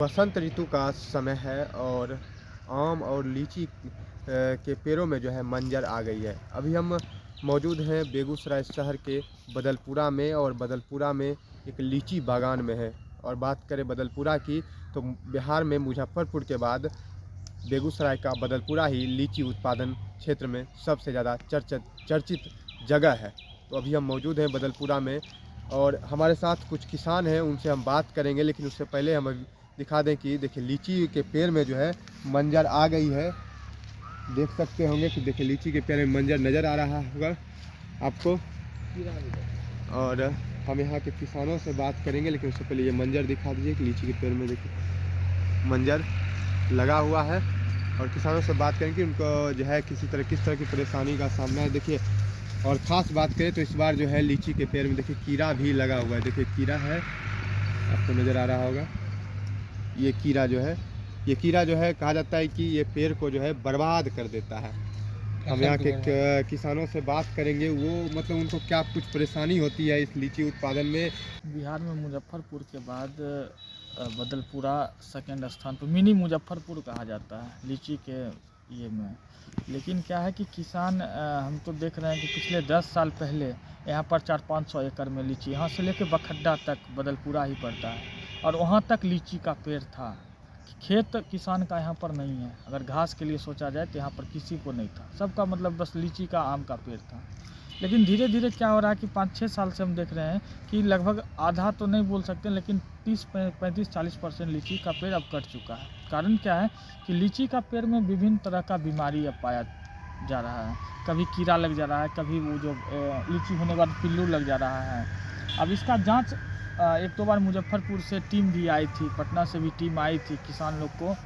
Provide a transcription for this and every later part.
बसंत ऋतु का समय है और आम और लीची के पेड़ों में जो है मंजर आ गई है। अभी हम मौजूद हैं बेगूसराय शहर के बदलपुरा में और बदलपुरा में एक लीची बागान में है। और बात करें बदलपुरा की तो बिहार में मुजफ्फरपुर के बाद बेगूसराय का बदलपुरा ही लीची उत्पादन क्षेत्र में सबसे ज़्यादा चर्चित जगह है। तो अभी हम मौजूद हैं बदलपुरा में और हमारे साथ कुछ किसान हैं, उनसे हम बात करेंगे। लेकिन उससे पहले हम अभी दिखा दें कि देखिए लीची के पेड़ में जो है मंजर आ गई है। देख सकते होंगे कि देखिए लीची के पेड़ में मंजर नज़र आ रहा होगा आपको। और हम यहाँ के किसानों से बात करेंगे, लेकिन उससे पहले ये मंजर दिखा दीजिए कि लीची के पेड़ में देखिए मंजर लगा हुआ है। और किसानों से बात करेंगे उनको जो है किस तरह की परेशानी का सामना है। देखिए और ख़ास बात करें तो इस बार जो है लीची के पेड़ में देखिए कीड़ा भी लगा हुआ है। देखिए कीड़ा है, आपको नज़र आ रहा होगा। ये कीड़ा जो है कहा जाता है कि ये पेड़ को जो है बर्बाद कर देता है। हम यहाँ के किसानों से बात करेंगे, वो मतलब उनको क्या कुछ परेशानी होती है इस लीची उत्पादन में। बिहार में मुजफ्फरपुर के बाद बदलपुरा सेकंड स्थान पर मिनी मुजफ्फरपुर कहा जाता है लीची के ये में। लेकिन क्या है कि किसान हम तो देख रहे हैं कि पिछले 10 साल पहले यहाँ पर 400-500 एकड़ में लीची, यहाँ से लेकर बखड्डा तक बदलपुरा ही पड़ता है और वहाँ तक लीची का पेड़ था। खेत किसान का यहाँ पर नहीं है। अगर घास के लिए सोचा जाए तो यहाँ पर किसी को नहीं था, सबका मतलब बस लीची का आम का पेड़ था। लेकिन धीरे धीरे क्या हो रहा है कि 5-6 साल से हम देख रहे हैं कि लगभग आधा तो नहीं बोल सकते, लेकिन 30-35-40% लीची का पेड़ अब कट चुका है। कारण क्या है कि लीची का पेड़ में विभिन्न तरह का बीमारी अब पाया जा रहा है। कभी कीड़ा लग जा रहा है, कभी वो जो लीची होने के बाद पिल्लू लग जा रहा है। अब इसका जांच 1-2 बार मुजफ्फरपुर से टीम भी आई थी, पटना से भी टीम आई थी। किसान लोग को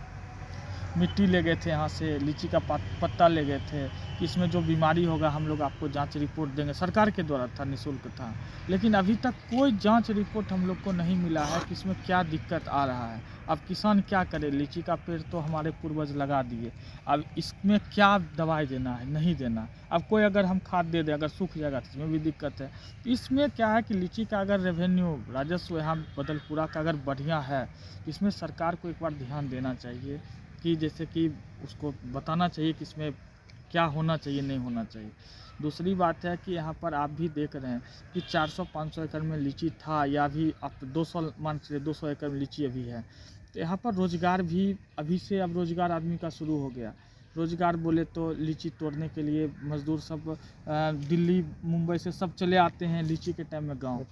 मिट्टी ले गए थे, यहाँ से लीची का पत्ता ले गए थे कि इसमें जो बीमारी होगा हम लोग आपको जांच रिपोर्ट देंगे। सरकार के द्वारा था, निःशुल्क था। लेकिन अभी तक कोई जांच रिपोर्ट हम लोग को नहीं मिला है कि इसमें क्या दिक्कत आ रहा है। अब किसान क्या करे, लीची का पेड़ तो हमारे पूर्वज लगा दिए, अब इसमें क्या दवाई देना है, नहीं देना। अब कोई अगर हम खाद दे दें, अगर सूख जाएगा तो इसमें भी दिक्कत है। इसमें क्या है कि लीची का अगर रेवेन्यू राजस्व यहाँ बदलपुरा का अगर बढ़िया है, इसमें सरकार को एक बार ध्यान देना चाहिए कि जैसे कि उसको बताना चाहिए कि इसमें क्या होना चाहिए, नहीं होना चाहिए। दूसरी बात है कि यहाँ पर आप भी देख रहे हैं कि 400-500 एकड़ में लीची था, या भी आप 200 मान के 200 एकड़ में लीची अभी है। तो यहाँ पर रोज़गार भी अभी से अब रोज़गार आदमी का शुरू हो गया। रोज़गार बोले तो लीची तोड़ने के लिए मज़दूर सब दिल्ली मुंबई से सब चले आते हैं लीची के टाइम में गाँव,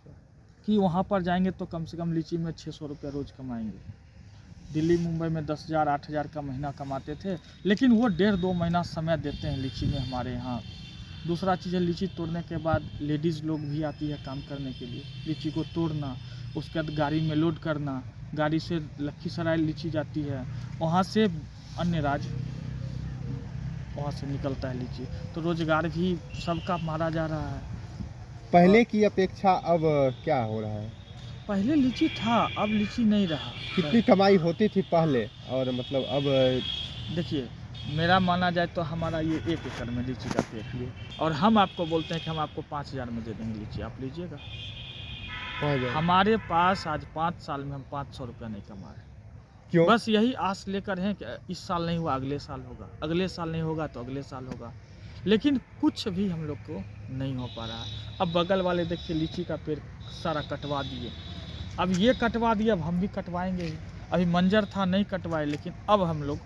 कि वहाँ पर जाएंगे तो कम से कम लीची में 600 रुपये रोज़ कमाएंगे। दिल्ली मुंबई में 10,000-8,000 का महीना कमाते थे, लेकिन वो 1.5-2 महीना समय देते हैं लीची में हमारे यहाँ। दूसरा चीज़ है, लीची तोड़ने के बाद लेडीज़ लोग भी आती है काम करने के लिए, लीची को तोड़ना, उसके बाद गाड़ी में लोड करना। गाड़ी से लखीसराय लीची जाती है, वहाँ से अन्य राज्य वहाँ से निकलता है लीची। तो रोज़गार भी सबका मारा जा रहा है। पहले की अपेक्षा अब क्या हो रहा है? पहले लीची था, अब लीची नहीं रहा। कितनी कमाई होती थी पहले और मतलब अब? देखिए, मेरा माना जाए तो हमारा ये 1 एकड़ में लीची का पेड़ है और हम आपको बोलते हैं कि हम आपको 5,000 में दे देंगे लीची, आप लीजिएगा। हमारे पास आज 5 साल में हम 500 रुपया नहीं कमा रहे। क्यों? बस यही आस लेकर हैं कि इस साल नहीं हुआ अगले साल होगा, अगले साल नहीं होगा तो अगले साल होगा। लेकिन कुछ भी हम लोग को नहीं हो पा रहा है। अब बगल वाले देखिए लीची का पेड़ सारा कटवा दिए, अब ये कटवा दिए, अब हम भी कटवाएंगे ही। अभी मंजर था नहीं कटवाए, लेकिन अब हम लोग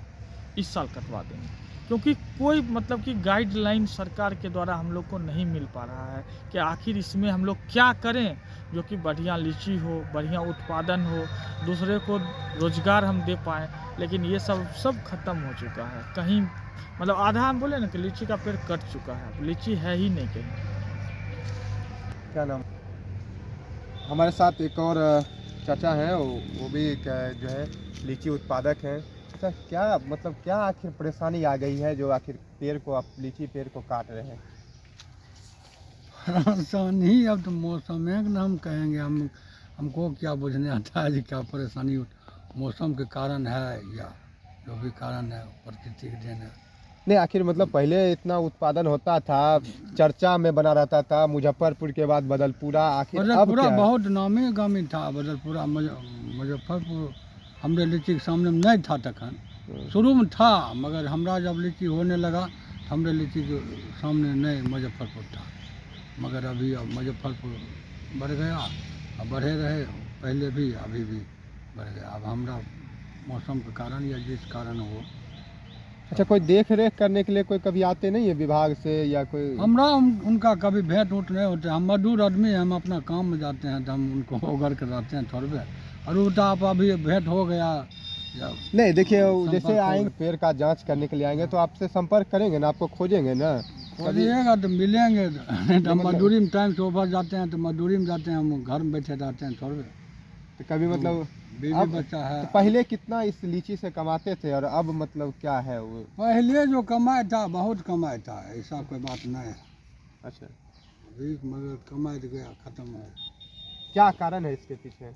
इस साल कटवा देंगे, क्योंकि कोई मतलब कि गाइडलाइन सरकार के द्वारा हम लोग को नहीं मिल पा रहा है कि आखिर इसमें हम लोग क्या करें जो कि बढ़िया लीची हो, बढ़िया उत्पादन हो, दूसरे को रोज़गार हम दे पाएँ। लेकिन ये सब ख़त्म हो चुका है। कहीं मतलब आधा हम बोले ना कि लीची का पेड़ कट चुका है, लीची है ही नहीं कहीं। क्या नाम? हमारे साथ एक और चाचा हैं, वो भी जो है लीची उत्पादक हैं। चाचा, क्या मतलब क्या आखिर परेशानी आ गई है जो आखिर पेड़ को, आप लीची पेड़ को काट रहे हैं? परेशानी अब तो मौसम है ना, हम कहेंगे हमको क्या बुझने आता है जी क्या परेशानी मौसम के कारण है या जो भी कारण है प्रकृति के देन है। नहीं, आखिर मतलब पहले इतना उत्पादन होता था, चर्चा में बना रहता था, मुजफ्फरपुर के बाद बदलपुरा, आखिर अब बदलपुरा क्या है? बहुत नामी गामी था बदलपुरा, मुजफ्फरपुर हमरे लीची के सामने में नहीं था तखन, शुरू में था, मगर हमरा जब लीची होने लगा तो हमरे लीची के सामने नहीं मुजफ्फरपुर था। मगर अभी अब मुजफ्फरपुर बढ़ गया, अब बढ़े रहे पहले भी अभी भी बढ़ गया। अब हमरा मौसम के कारण या जिस कारण हो, अच्छा, कोई देख रेख करने के लिए कोई कभी आते नहीं है विभाग से या कोई? हमरा उनका कभी भेंट उठ नहीं होते। हम मजदूर आदमी हैं, हम अपना काम में जाते हैं तो हम उनको उगर कर रहते हैं थोड़े। और उल्टा आप अभी भेंट हो गया या नहीं, देखिए जैसे संपर्क हो आएंगे पेड़ का जांच करने के लिए आएंगे तो आपसे संपर्क करेंगे ना, आपको खोजेंगे ना कभी? खोजिएगा तो मिलेंगे। नहीं तो हम मजदूरी में टाइम से ओवर जाते हैं तो मजदूरी में जाते हैं, हम घर में बैठे रहते हैं थोड़े। तो कभी मतलब बीवी अब बच्चा है। तो पहले कितना इस लीची से कमाते थे और अब मतलब क्या है वो? पहले जो कमाई था बहुत कमाई था, ऐसा कोई बात नहीं है। अच्छा, अभी मगर कमाई तो गया, खत्म हो। क्या कारण है इसके पीछे?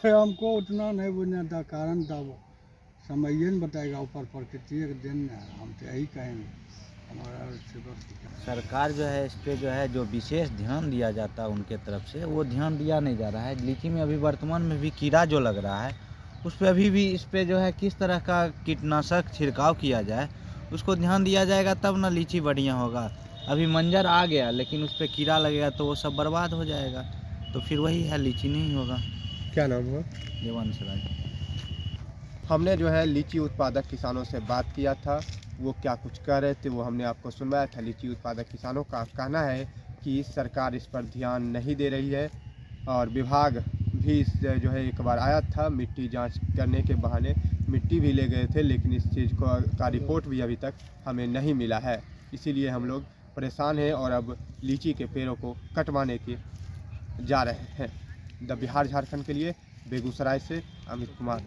हमको उतना नहीं बुझना था कारण था, वो समय ही नहीं बताएगा, ऊपर प्रकृति के दिन है। हम तो यही कहेंगे हमारा से बस क्या। सरकार जो है इस पे जो है जो विशेष ध्यान दिया जाता है उनके तरफ से, वो ध्यान दिया नहीं जा रहा है। लीची में अभी वर्तमान में भी कीड़ा जो लग रहा है उस पर अभी भी इस पे जो है किस तरह का कीटनाशक छिड़काव किया जाए, उसको ध्यान दिया जाएगा तब ना लीची बढ़िया होगा। अभी मंजर आ गया लेकिन उस पर कीड़ा लगेगा तो वो सब बर्बाद हो जाएगा, तो फिर वही है, लीची नहीं होगा। क्या नाम हुआ? देवांश राय। हमने जो है लीची उत्पादक किसानों से बात किया था, वो क्या कुछ कह रहे थे वो हमने आपको सुनवाया था। लीची उत्पादक किसानों का कहना है कि सरकार इस पर ध्यान नहीं दे रही है और विभाग भी जो है एक बार आया था, मिट्टी जांच करने के बहाने मिट्टी भी ले गए थे, लेकिन इस चीज़ का रिपोर्ट भी अभी तक हमें नहीं मिला है। इसीलिए हम लोग परेशान हैं और अब लीची के पेड़ों को कटवाने के जा रहे हैं। द बिहार झारखंड के लिए बेगूसराय से अमित कुमार।